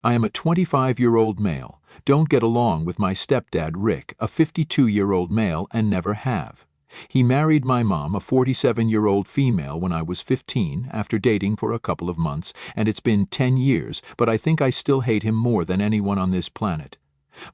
I am a 25-year-old male, don't get along with my stepdad Rick, a 52-year-old male, and never have. He married my mom, a 47-year-old female, when I was 15 after dating for a couple of months, and it's been 10 years, but I think I still hate him more than anyone on this planet.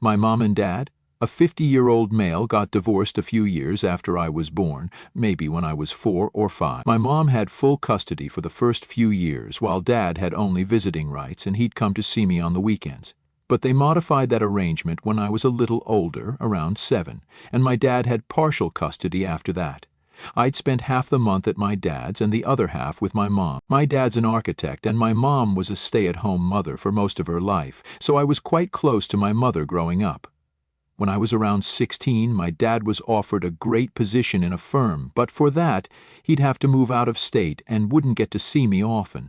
My mom and dad, a 50-year-old male, got divorced a few years after I was born, maybe when I was 4 or 5. My mom had full custody for the first few years, while dad had only visiting rights and he'd come to see me on the weekends. But they modified that arrangement when I was a little older, around 7, and my dad had partial custody after that. I'd spent half the month at my dad's and the other half with my mom. My dad's an architect and my mom was a stay-at-home mother for most of her life, so I was quite close to my mother growing up. When I was around 16, my dad was offered a great position in a firm, but for that, he'd have to move out of state and wouldn't get to see me often.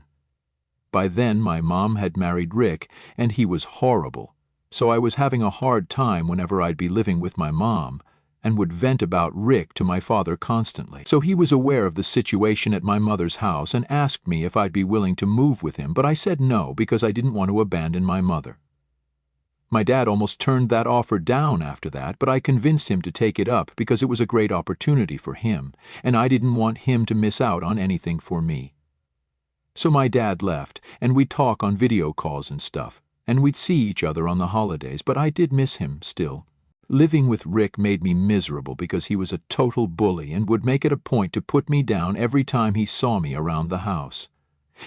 By then, my mom had married Rick, and he was horrible, so I was having a hard time whenever I'd be living with my mom, and would vent about Rick to my father constantly. So he was aware of the situation at my mother's house and asked me if I'd be willing to move with him, but I said no because I didn't want to abandon my mother. My dad almost turned that offer down after that, but I convinced him to take it up because it was a great opportunity for him, and I didn't want him to miss out on anything for me. So my dad left, and we'd talk on video calls and stuff, and we'd see each other on the holidays, but I did miss him still. Living with Rick made me miserable because he was a total bully and would make it a point to put me down every time he saw me around the house.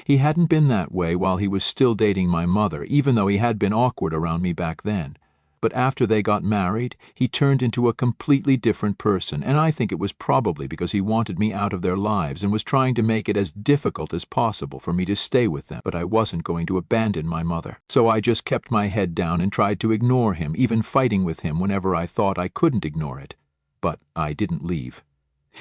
He hadn't been that way while he was still dating my mother, even though he had been awkward around me back then. But after they got married, he turned into a completely different person, and I think it was probably because he wanted me out of their lives and was trying to make it as difficult as possible for me to stay with them. But I wasn't going to abandon my mother. So I just kept my head down and tried to ignore him, even fighting with him whenever I thought I couldn't ignore it. But I didn't leave.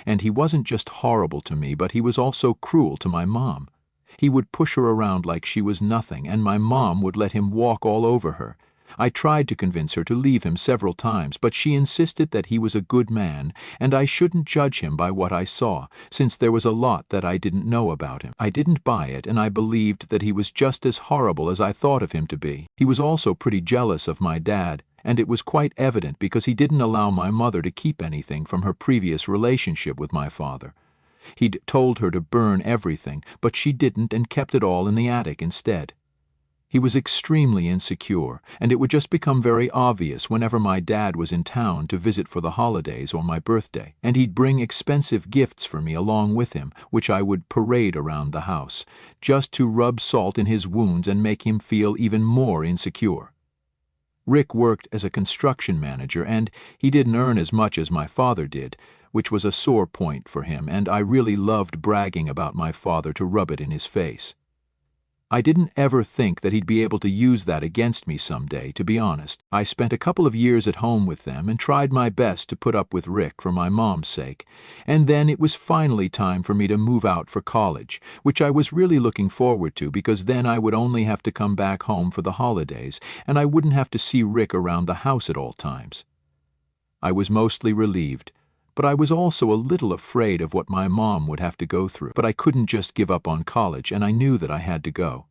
And he wasn't just horrible to me, but he was also cruel to my mom. He would push her around like she was nothing, and my mom would let him walk all over her. I tried to convince her to leave him several times, but she insisted that he was a good man, and I shouldn't judge him by what I saw, since there was a lot that I didn't know about him. I didn't buy it, and I believed that he was just as horrible as I thought of him to be. He was also pretty jealous of my dad, and it was quite evident because he didn't allow my mother to keep anything from her previous relationship with my father. He'd told her to burn everything, but she didn't and kept it all in the attic instead. He was extremely insecure, and it would just become very obvious whenever my dad was in town to visit for the holidays or my birthday, and he'd bring expensive gifts for me along with him, which I would parade around the house, just to rub salt in his wounds and make him feel even more insecure. Rick worked as a construction manager, and he didn't earn as much as my father did, which was a sore point for him, and I really loved bragging about my father to rub it in his face. I didn't ever think that he'd be able to use that against me someday, to be honest. I spent a couple of years at home with them and tried my best to put up with Rick for my mom's sake, and then it was finally time for me to move out for college, which I was really looking forward to because then I would only have to come back home for the holidays, and I wouldn't have to see Rick around the house at all times. I was mostly relieved, but I was also a little afraid of what my mom would have to go through. But I couldn't just give up on college, and I knew that I had to go.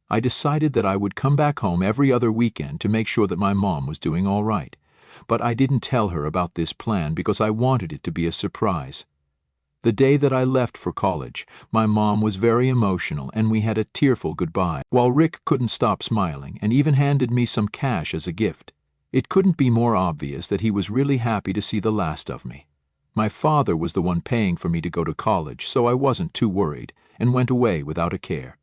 I decided that I would come back home every other weekend to make sure that my mom was doing all right. But I didn't tell her about this plan because I wanted it to be a surprise. The day that I left for college, my mom was very emotional and we had a tearful goodbye, while Rick couldn't stop smiling and even handed me some cash as a gift. It couldn't be more obvious that he was really happy to see the last of me. My father was the one paying for me to go to college, so I wasn't too worried, and went away without a care.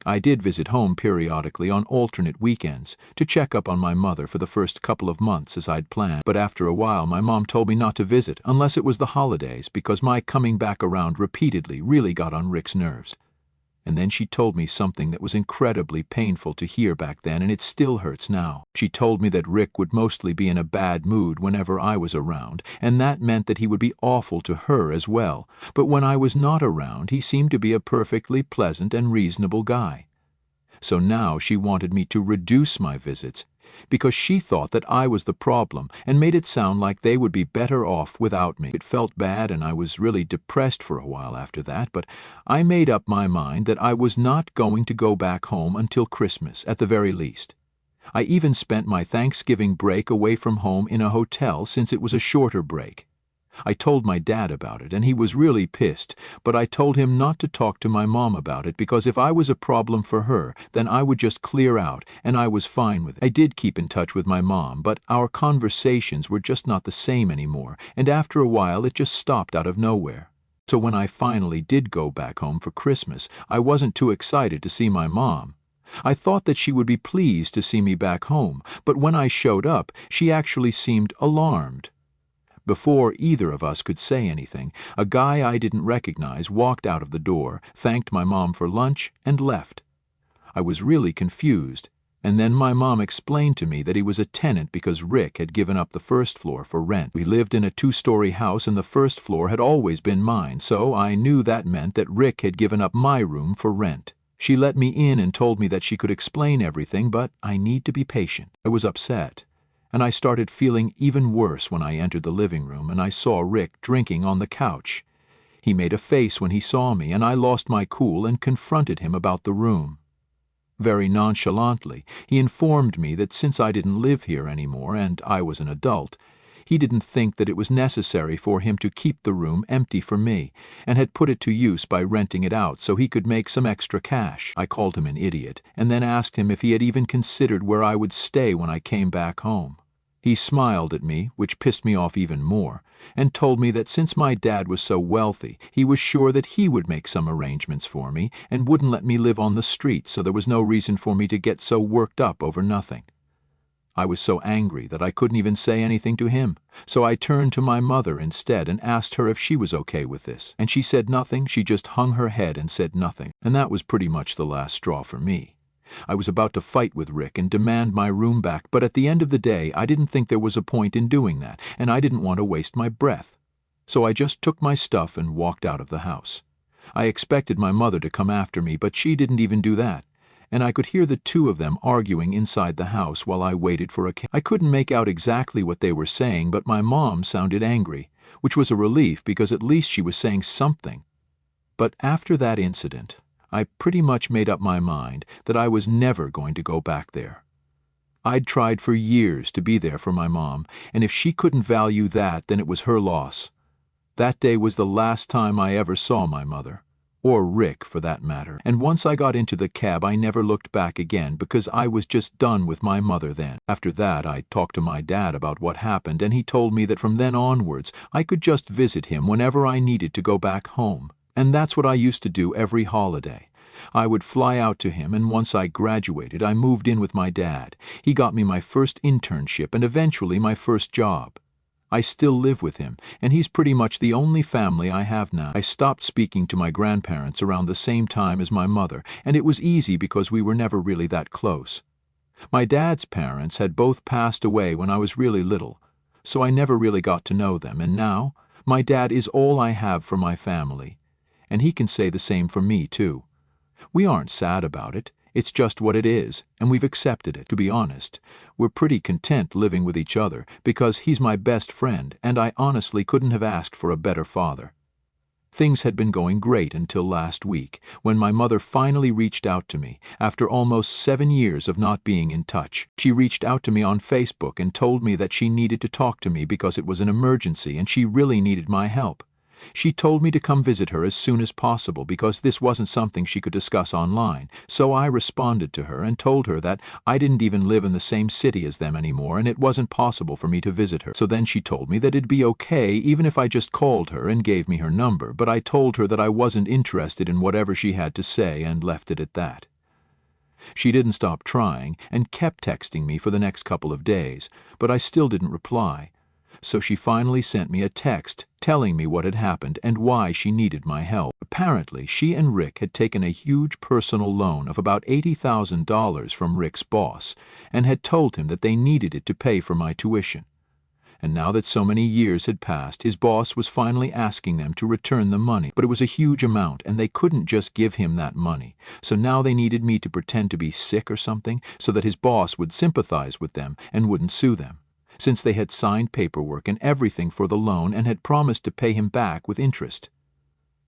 I did visit home periodically on alternate weekends to check up on my mother for the first couple of months as I'd planned, but after a while my mom told me not to visit unless it was the holidays because my coming back around repeatedly really got on Rick's nerves. And then she told me something that was incredibly painful to hear back then, and it still hurts now. She told me that Rick would mostly be in a bad mood whenever I was around, and that meant that he would be awful to her as well. But when I was not around, he seemed to be a perfectly pleasant and reasonable guy. So now she wanted me to reduce my visits, because she thought that I was the problem and made it sound like they would be better off without me. It felt bad and I was really depressed for a while after that, but I made up my mind that I was not going to go back home until Christmas, at the very least. I even spent my Thanksgiving break away from home in a hotel since it was a shorter break. I told my dad about it, and he was really pissed, but I told him not to talk to my mom about it because if I was a problem for her, then I would just clear out, and I was fine with it. I did keep in touch with my mom, but our conversations were just not the same anymore, and after a while it just stopped out of nowhere. So when I finally did go back home for Christmas, I wasn't too excited to see my mom. I thought that she would be pleased to see me back home, but when I showed up, she actually seemed alarmed. Before either of us could say anything, a guy I didn't recognize walked out of the door, thanked my mom for lunch, and left. I was really confused, and then my mom explained to me that he was a tenant because Rick had given up the first floor for rent. We lived in a 2-story house and the first floor had always been mine, so I knew that meant that Rick had given up my room for rent. She let me in and told me that she could explain everything, but I need to be patient. I was upset, and I started feeling even worse when I entered the living room and I saw Rick drinking on the couch. He made a face when he saw me, and I lost my cool and confronted him about the room. Very nonchalantly, he informed me that since I didn't live here anymore and I was an adult, he didn't think that it was necessary for him to keep the room empty for me, and had put it to use by renting it out so he could make some extra cash. I called him an idiot, and then asked him if he had even considered where I would stay when I came back home. He smiled at me, which pissed me off even more, and told me that since my dad was so wealthy, he was sure that he would make some arrangements for me and wouldn't let me live on the street, so there was no reason for me to get so worked up over nothing. I was so angry that I couldn't even say anything to him, so I turned to my mother instead and asked her if she was okay with this, and she said nothing. She just hung her head and said nothing, and that was pretty much the last straw for me. I was about to fight with Rick and demand my room back, but at the end of the day I didn't think there was a point in doing that, and I didn't want to waste my breath. So I just took my stuff and walked out of the house. I expected my mother to come after me, but she didn't even do that, and I could hear the two of them arguing inside the house while I waited for a cab. I couldn't make out exactly what they were saying, but my mom sounded angry, which was a relief because at least she was saying something. But after that incident, I pretty much made up my mind that I was never going to go back there. I'd tried for years to be there for my mom, and if she couldn't value that, then it was her loss. That day was the last time I ever saw my mother, or Rick for that matter, and once I got into the cab I never looked back again because I was just done with my mother then. After that I talked to my dad about what happened, and he told me that from then onwards I could just visit him whenever I needed to go back home. And that's what I used to do every holiday. I would fly out to him, and once I graduated, I moved in with my dad. He got me my first internship and eventually my first job. I still live with him, and he's pretty much the only family I have now. I stopped speaking to my grandparents around the same time as my mother, and it was easy because we were never really that close. My dad's parents had both passed away when I was really little, so I never really got to know them, and now my dad is all I have for my family. And he can say the same for me, too. We aren't sad about it, it's just what it is, and we've accepted it. To be honest, we're pretty content living with each other because he's my best friend, and I honestly couldn't have asked for a better father. Things had been going great until last week, when my mother finally reached out to me, after almost 7 years of not being in touch. She reached out to me on Facebook and told me that she needed to talk to me because it was an emergency and she really needed my help. She told me to come visit her as soon as possible because this wasn't something she could discuss online, so I responded to her and told her that I didn't even live in the same city as them anymore and it wasn't possible for me to visit her. So then she told me that it'd be okay even if I just called her and gave me her number, but I told her that I wasn't interested in whatever she had to say and left it at that. She didn't stop trying and kept texting me for the next couple of days, but I still didn't reply. So she finally sent me a text telling me what had happened and why she needed my help. Apparently, she and Rick had taken a huge personal loan of about $80,000 from Rick's boss and had told him that they needed it to pay for my tuition. And now that so many years had passed, his boss was finally asking them to return the money. But it was a huge amount, and they couldn't just give him that money. So now they needed me to pretend to be sick or something, so that his boss would sympathize with them and wouldn't sue them, since they had signed paperwork and everything for the loan and had promised to pay him back with interest.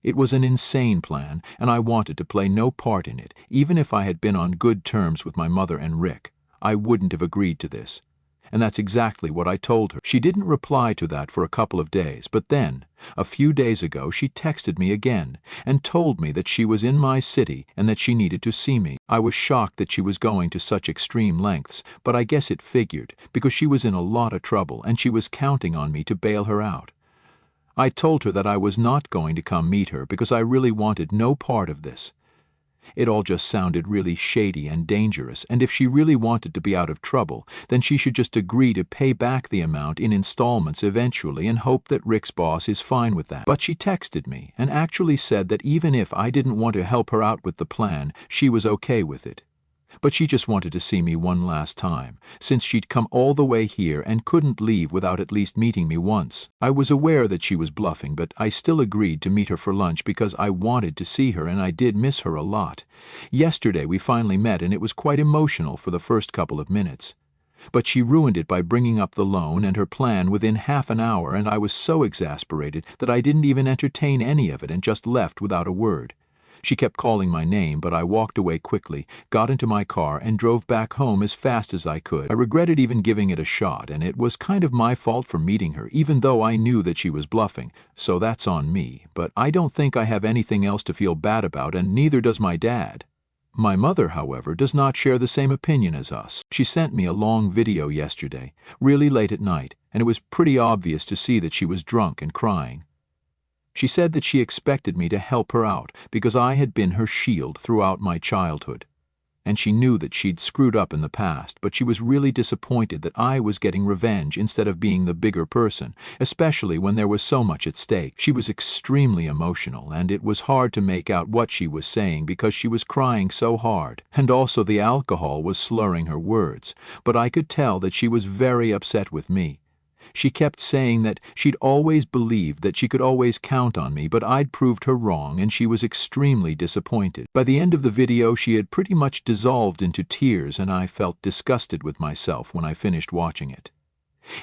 It was an insane plan, and I wanted to play no part in it. Even if I had been on good terms with my mother and Rick, I wouldn't have agreed to this. And that's exactly what I told her. She didn't reply to that for a couple of days, but then, a few days ago, she texted me again and told me that she was in my city and that she needed to see me. I was shocked that she was going to such extreme lengths, but I guess it figured, because she was in a lot of trouble and she was counting on me to bail her out. I told her that I was not going to come meet her because I really wanted no part of this. It all just sounded really shady and dangerous, and if she really wanted to be out of trouble, then she should just agree to pay back the amount in installments eventually and hope that Rick's boss is fine with that. But she texted me and actually said that even if I didn't want to help her out with the plan, she was okay with it. But she just wanted to see me one last time, since she'd come all the way here and couldn't leave without at least meeting me once. I was aware that she was bluffing, but I still agreed to meet her for lunch because I wanted to see her and I did miss her a lot. Yesterday we finally met and it was quite emotional for the first couple of minutes. But she ruined it by bringing up the loan and her plan within half an hour, and I was so exasperated that I didn't even entertain any of it and just left without a word. She kept calling my name, but I walked away quickly, got into my car, and drove back home as fast as I could. I regretted even giving it a shot, and it was kind of my fault for meeting her, even though I knew that she was bluffing, so that's on me. But I don't think I have anything else to feel bad about, and neither does my dad. My mother, however, does not share the same opinion as us. She sent me a long video yesterday, really late at night, and it was pretty obvious to see that she was drunk and crying. She said that she expected me to help her out because I had been her shield throughout my childhood. And she knew that she'd screwed up in the past, but she was really disappointed that I was getting revenge instead of being the bigger person, especially when there was so much at stake. She was extremely emotional, and it was hard to make out what she was saying because she was crying so hard, and also the alcohol was slurring her words, but I could tell that she was very upset with me. She kept saying that she'd always believed that she could always count on me, but I'd proved her wrong, and she was extremely disappointed. By the end of the video, she had pretty much dissolved into tears, and I felt disgusted with myself when I finished watching it.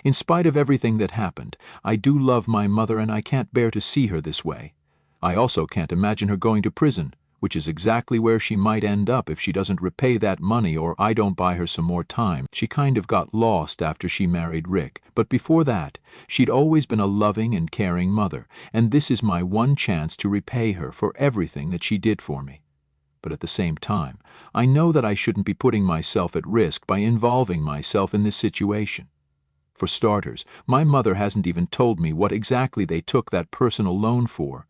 In spite of everything that happened, I do love my mother and I can't bear to see her this way. I also can't imagine her going to prison, which is exactly where she might end up if she doesn't repay that money or I don't buy her some more time. She kind of got lost after she married Rick, but before that, she'd always been a loving and caring mother, and this is my one chance to repay her for everything that she did for me. But at the same time, I know that I shouldn't be putting myself at risk by involving myself in this situation. For starters, my mother hasn't even told me what exactly they took that personal loan for,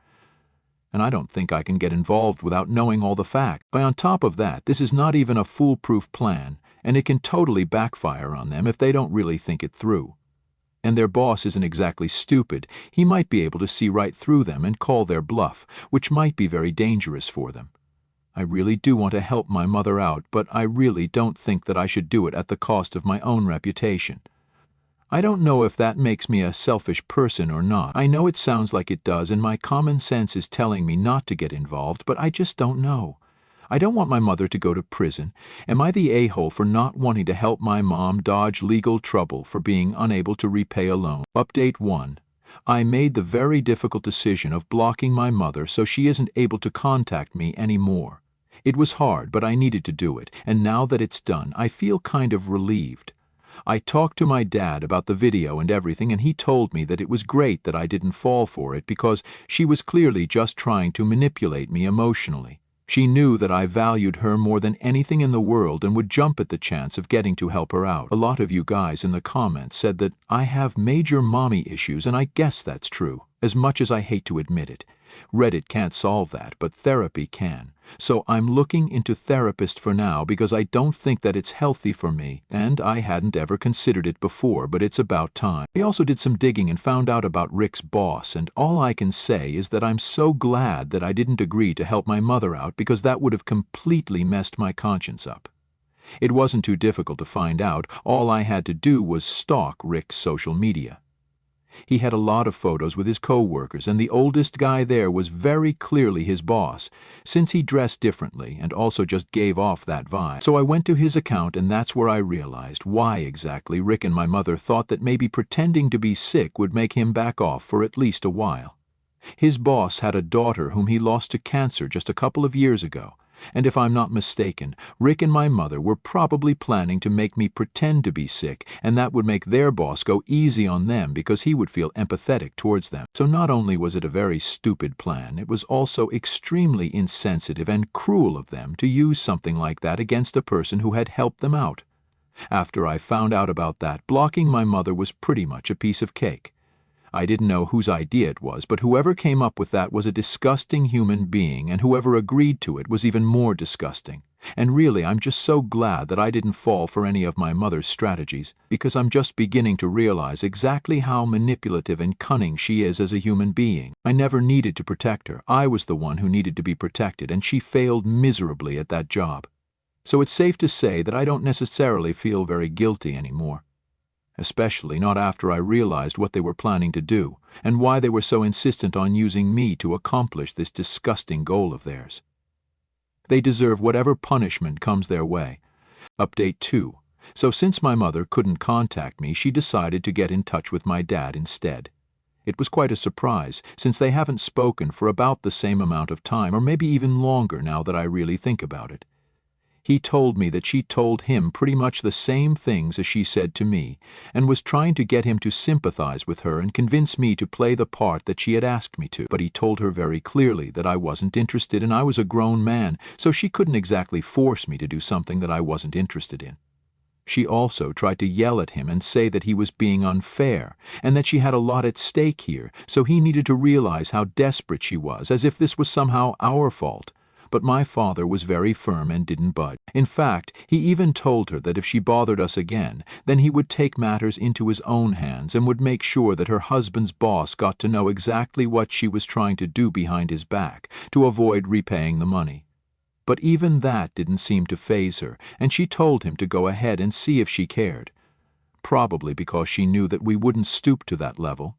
and I don't think I can get involved without knowing all the facts. But on top of that, this is not even a foolproof plan, and it can totally backfire on them if they don't really think it through. And their boss isn't exactly stupid. He might be able to see right through them and call their bluff, which might be very dangerous for them. I really do want to help my mother out, but I really don't think that I should do it at the cost of my own reputation. I don't know if that makes me a selfish person or not. I know it sounds like it does, and my common sense is telling me not to get involved, but I just don't know. I don't want my mother to go to prison. Am I the a-hole for not wanting to help my mom dodge legal trouble for being unable to repay a loan? Update 1. I made the very difficult decision of blocking my mother so she isn't able to contact me anymore. It was hard, but I needed to do it, and now that it's done, I feel kind of relieved. I talked to my dad about the video and everything, and he told me that it was great that I didn't fall for it because she was clearly just trying to manipulate me emotionally. She knew that I valued her more than anything in the world and would jump at the chance of getting to help her out. A lot of you guys in the comments said that I have major mommy issues, and I guess that's true, as much as I hate to admit it. Reddit can't solve that, but therapy can. So I'm looking into therapist for now because I don't think that it's healthy for me, and I hadn't ever considered it before, but it's about time. I also did some digging and found out about Rick's boss, and all I can say is that I'm so glad that I didn't agree to help my mother out because that would have completely messed my conscience up. It wasn't too difficult to find out. All I had to do was stalk Rick's social media. He had a lot of photos with his co-workers, and the oldest guy there was very clearly his boss, since he dressed differently and also just gave off that vibe. So I went to his account, and that's where I realized why exactly Rick and my mother thought that maybe pretending to be sick would make him back off for at least a while. His boss had a daughter whom he lost to cancer just a couple of years ago, and if I'm not mistaken, Rick and my mother were probably planning to make me pretend to be sick, and that would make their boss go easy on them because he would feel empathetic towards them. So not only was it a very stupid plan, it was also extremely insensitive and cruel of them to use something like that against a person who had helped them out. After I found out about that, blocking my mother was pretty much a piece of cake. I didn't know whose idea it was, but whoever came up with that was a disgusting human being, and whoever agreed to it was even more disgusting. And really, I'm just so glad that I didn't fall for any of my mother's strategies, because I'm just beginning to realize exactly how manipulative and cunning she is as a human being. I never needed to protect her. I was the one who needed to be protected, and she failed miserably at that job. So it's safe to say that I don't necessarily feel very guilty anymore. Especially not after I realized what they were planning to do, and why they were so insistent on using me to accomplish this disgusting goal of theirs. They deserve whatever punishment comes their way. Update 2. So since my mother couldn't contact me, she decided to get in touch with my dad instead. It was quite a surprise, since they haven't spoken for about the same amount of time, or maybe even longer now that I really think about it. He told me that she told him pretty much the same things as she said to me, and was trying to get him to sympathize with her and convince me to play the part that she had asked me to. But he told her very clearly that I wasn't interested, and I was a grown man, so she couldn't exactly force me to do something that I wasn't interested in. She also tried to yell at him and say that he was being unfair, and that she had a lot at stake here, so he needed to realize how desperate she was, as if this was somehow our fault. But my father was very firm and didn't budge. In fact, he even told her that if she bothered us again, then he would take matters into his own hands and would make sure that her husband's boss got to know exactly what she was trying to do behind his back to avoid repaying the money. But even that didn't seem to faze her, and she told him to go ahead and see if she cared. Probably because she knew that we wouldn't stoop to that level.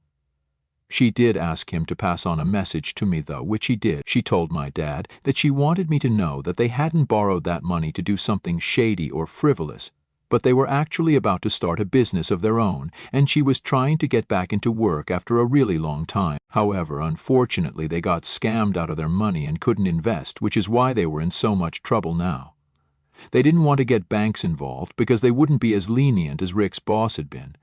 She did ask him to pass on a message to me, though, which he did. She told my dad that she wanted me to know that they hadn't borrowed that money to do something shady or frivolous, but they were actually about to start a business of their own, and she was trying to get back into work after a really long time. However, unfortunately, they got scammed out of their money and couldn't invest, which is why they were in so much trouble now. They didn't want to get banks involved because they wouldn't be as lenient as Rick's boss had been.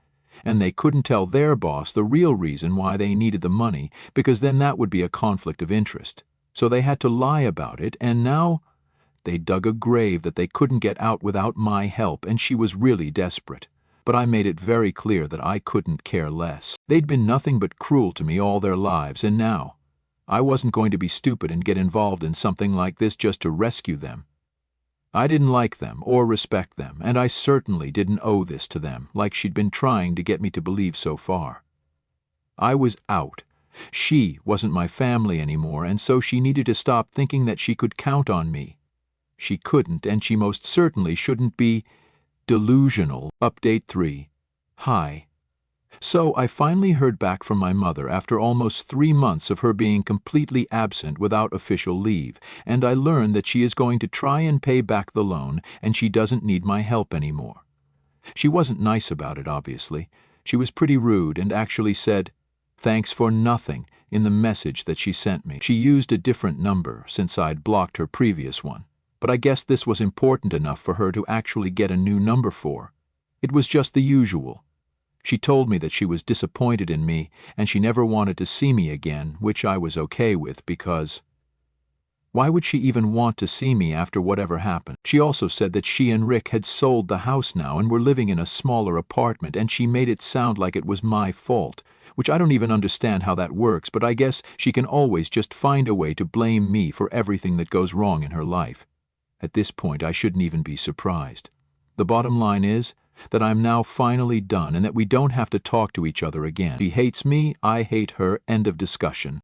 And they couldn't tell their boss the real reason why they needed the money, because then that would be a conflict of interest. So they had to lie about it, and now they dug a grave that they couldn't get out without my help, and she was really desperate. But I made it very clear that I couldn't care less. They'd been nothing but cruel to me all their lives, and now I wasn't going to be stupid and get involved in something like this just to rescue them. I didn't like them or respect them, and I certainly didn't owe this to them, like she'd been trying to get me to believe so far. I was out. She wasn't my family anymore, and so she needed to stop thinking that she could count on me. She couldn't, and she most certainly shouldn't be delusional. Update 3. Hi. So I finally heard back from my mother after almost 3 months of her being completely absent without official leave, and I learned that she is going to try and pay back the loan, and she doesn't need my help anymore. She wasn't nice about it, obviously. She was pretty rude and actually said, "Thanks for nothing," in the message that she sent me. She used a different number since I'd blocked her previous one, but I guess this was important enough for her to actually get a new number for. It was just the usual. She told me that she was disappointed in me and she never wanted to see me again, which I was okay with because why would she even want to see me after whatever happened? She also said that she and Rick had sold the house now and were living in a smaller apartment, and she made it sound like it was my fault, which I don't even understand how that works, but I guess she can always just find a way to blame me for everything that goes wrong in her life. At this point, I shouldn't even be surprised. The bottom line is that I'm now finally done and that we don't have to talk to each other again. She hates me, I hate her, end of discussion.